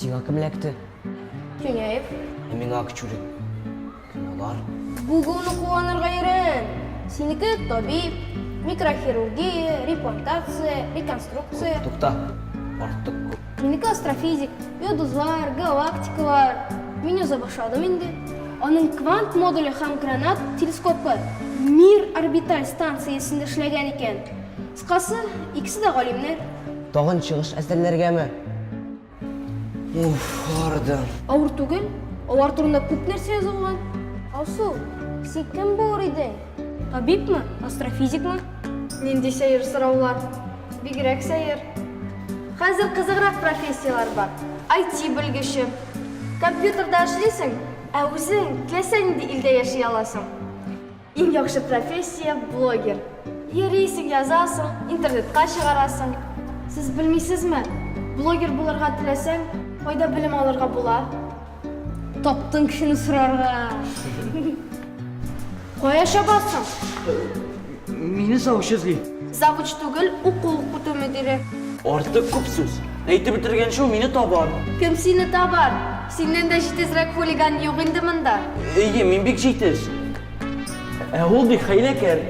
Сиңа кім ләкті? Тюняев. Миңа Кичурин. Кім олар? Бүгіні қуанырға ерін. Сенікі табиб, микрохирургия, реплантация, реконструкция. Тұқта, артық көп. Менікі астрофизик, йодузлар, галактикалар. Мен өзі башадым енді. Оның квант модулі һәм гранат телескопы Мир орбиталь станциясында эшләгән екен. Қысқасы, икісі де ғалимнер. Тағын шығыш әзірлергеме? Ардым. Ауыр түгел, олар турында күп нәрсе жазылған. Алсу, сен кім болар едің? Табиб-ма? Астрофизик-ма? Нендей сәйір сұраулар? Бигірек сәйір. Қазір қызығырақ профессиялар бар. IT білгіші. Компьютерда эшлейсің, ә өзің тілесең де илде яшай аласың. Ең яхшы профессия блогер. Ерейсің, язасың, интернетқа шығарасың. Сіз білмейсізме? Блогер боларға тілесең, қайда білім алырға бола? Таптың кішіні сұрарға. Қоя шабасың? Мені завуч ізли. Завуч түгіл, оқулық күту мүдірі. Артық көп сөз. Әйті бітірген шоу мені табар. Кім сені табар? Сенен де жетезірек хулиган жоқ енді мында. Ие, мен бек жетіз. Ол бек хайлакер.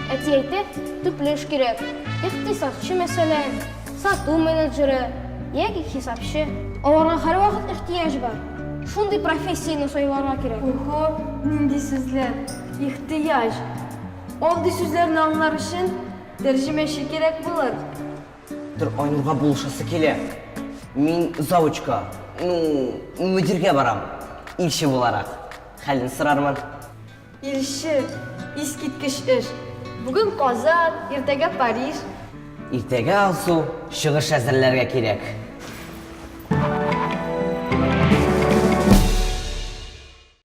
Әтейті түплеш керек. Иқтисатшы мәселен, сату менеджері, яки хисапшы. Оларға һәр вақыт ихтияж бар. Шундай профессияны сойларға керек. Ого, нендей сөзлер. Ихтияж. Ондай сөзлерін аңлар үшін тәржімеші керек болар. Тұр, Айнурға болышасы келе. Мен завучка, мүдірге барам. Илші боларақ. Хәлін сұрармын. Илші, ескеткіш іш. Бүгін Қазан, ертеге Париж. Иртеге Алсу шығыш әзірлерге керек.